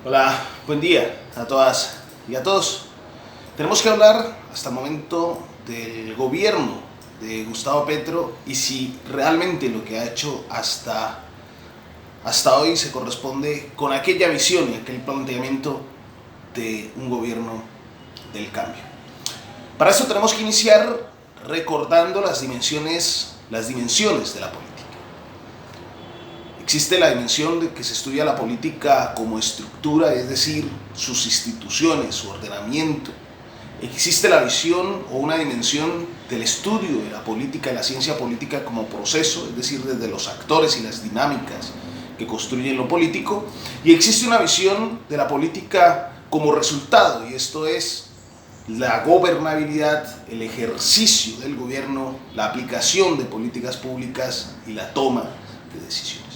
Hola, buen día a todas y a todos. Tenemos que hablar hasta el momento del gobierno de Gustavo Petro y si realmente lo que ha hecho hasta hoy se corresponde con aquella visión y aquel planteamiento de un gobierno del cambio. Para eso tenemos que iniciar recordando las dimensiones de la política. Existe la dimensión de que se estudia la política como estructura, es decir, sus instituciones, su ordenamiento. Existe la visión o una dimensión del estudio de la política y la ciencia política como proceso, es decir, desde los actores y las dinámicas que construyen lo político. Y existe una visión de la política como resultado, y esto es la gobernabilidad, el ejercicio del gobierno, la aplicación de políticas públicas y la toma de decisiones.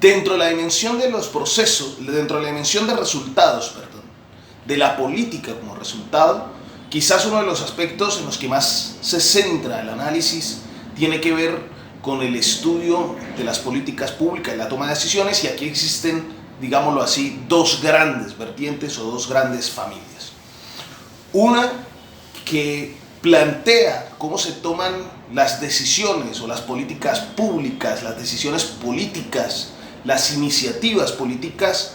Dentro de la dimensión de los procesos, dentro de la dimensión de resultados, de la política como resultado, quizás uno de los aspectos en los que más se centra el análisis tiene que ver con el estudio de las políticas públicas y la toma de decisiones, y aquí existen, digámoslo así, dos grandes vertientes o dos grandes familias. Una que plantea cómo se toman las decisiones o las políticas públicas, las decisiones políticas, las iniciativas políticas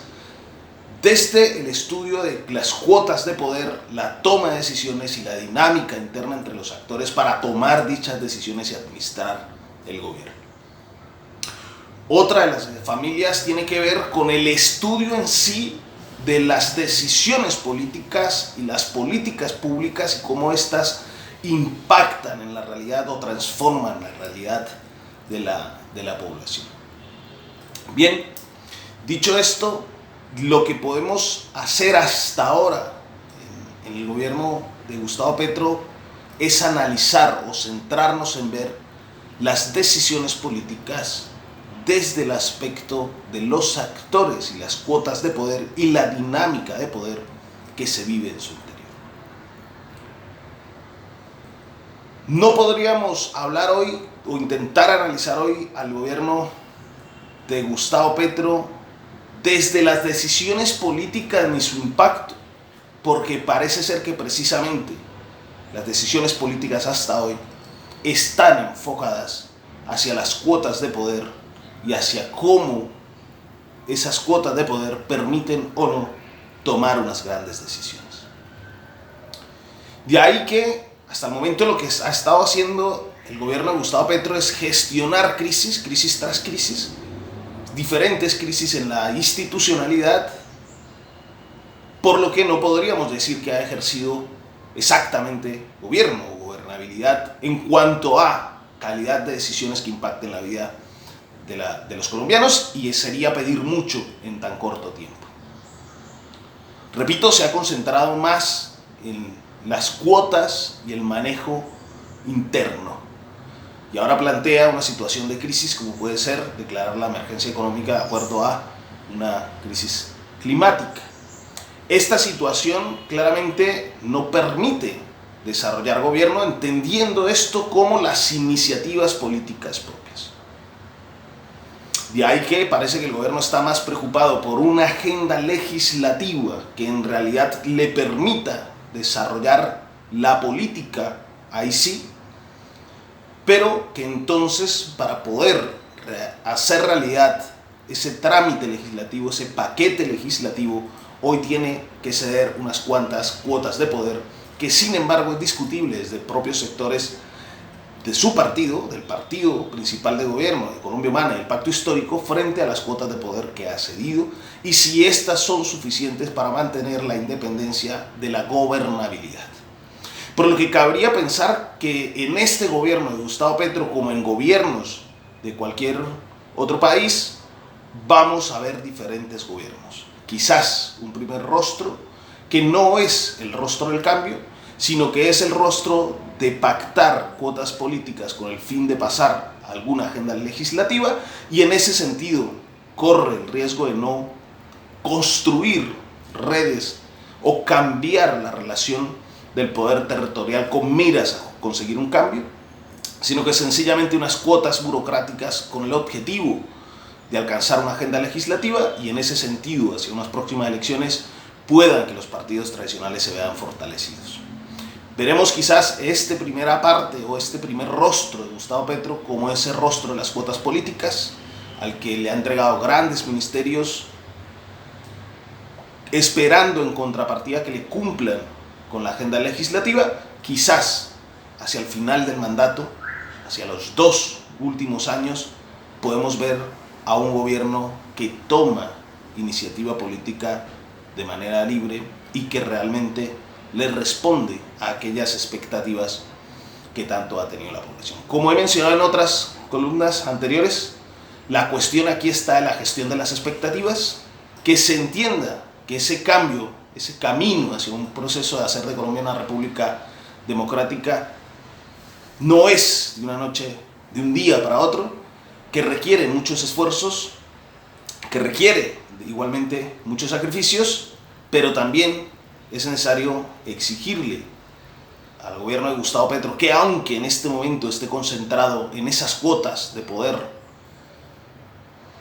desde el estudio de las cuotas de poder, la toma de decisiones y la dinámica interna entre los actores para tomar dichas decisiones y administrar el gobierno. Otra de las familias tiene que ver con el estudio en sí de las decisiones políticas y las políticas públicas y cómo éstas impactan en la realidad o transforman la realidad de la población. Bien, dicho esto, lo que podemos hacer hasta ahora en el gobierno de Gustavo Petro es analizar o centrarnos en ver las decisiones políticas desde el aspecto de los actores y las cuotas de poder y la dinámica de poder que se vive en su interior. No podríamos hablar hoy o intentar analizar hoy al gobierno de Gustavo Petro desde las decisiones políticas ni su impacto, porque parece ser que precisamente las decisiones políticas hasta hoy están enfocadas hacia las cuotas de poder y hacia cómo esas cuotas de poder permiten o no tomar unas grandes decisiones. De ahí que hasta el momento lo que ha estado haciendo el gobierno de Gustavo Petro es gestionar crisis tras crisis, diferentes crisis en la institucionalidad, por lo que no podríamos decir que ha ejercido exactamente gobierno o gobernabilidad en cuanto a calidad de decisiones que impacten la vida de los colombianos, y sería pedir mucho en tan corto tiempo. Repito, se ha concentrado más en las cuotas y el manejo interno. Y ahora plantea una situación de crisis como puede ser declarar la emergencia económica de acuerdo a una crisis climática. Esta situación claramente no permite desarrollar gobierno, entendiendo esto como las iniciativas políticas propias. De ahí que parece que el gobierno está más preocupado por una agenda legislativa que en realidad le permita desarrollar la política, ahí sí, pero que entonces para poder hacer realidad ese trámite legislativo, ese paquete legislativo, hoy tiene que ceder unas cuantas cuotas de poder que sin embargo es discutible desde propios sectores de su partido, del partido principal de gobierno de Colombia Humana y el Pacto Histórico, frente a las cuotas de poder que ha cedido y si estas son suficientes para mantener la independencia de la gobernabilidad. Por lo que cabría pensar que en este gobierno de Gustavo Petro, como en gobiernos de cualquier otro país, vamos a ver diferentes gobiernos. Quizás un primer rostro que no es el rostro del cambio, sino que es el rostro de pactar cuotas políticas con el fin de pasar a alguna agenda legislativa, y en ese sentido corre el riesgo de no construir redes o cambiar la relación del poder territorial con miras a conseguir un cambio, sino que sencillamente unas cuotas burocráticas con el objetivo de alcanzar una agenda legislativa y en ese sentido, hacia unas próximas elecciones, puedan que los partidos tradicionales se vean fortalecidos. Veremos quizás esta primera parte o este primer rostro de Gustavo Petro como ese rostro de las cuotas políticas, al que le ha entregado grandes ministerios, esperando en contrapartida que le cumplan con la agenda legislativa. Quizás hacia el final del mandato, hacia los 2 últimos años, podemos ver a un gobierno que toma iniciativa política de manera libre y que realmente le responde a aquellas expectativas que tanto ha tenido la población. Como he mencionado en otras columnas anteriores, la cuestión aquí está en la gestión de las expectativas, que se entienda que ese cambio, ese camino hacia un proceso de hacer de Colombia una república democrática no es de una noche, de un día para otro, que requiere muchos esfuerzos, que requiere igualmente muchos sacrificios, pero también es necesario exigirle al gobierno de Gustavo Petro que, aunque en este momento esté concentrado en esas cuotas de poder,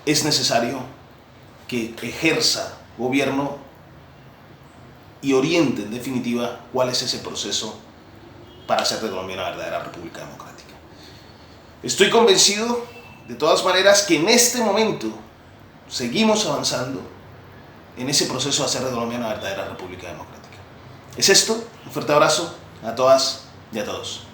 es necesario que ejerza gobierno y oriente en definitiva cuál es ese proceso para hacer de Colombia una verdadera república democrática. Estoy convencido, de todas maneras, que en este momento seguimos avanzando en ese proceso de hacer de Colombia una verdadera república democrática. Es esto, un fuerte abrazo a todas y a todos.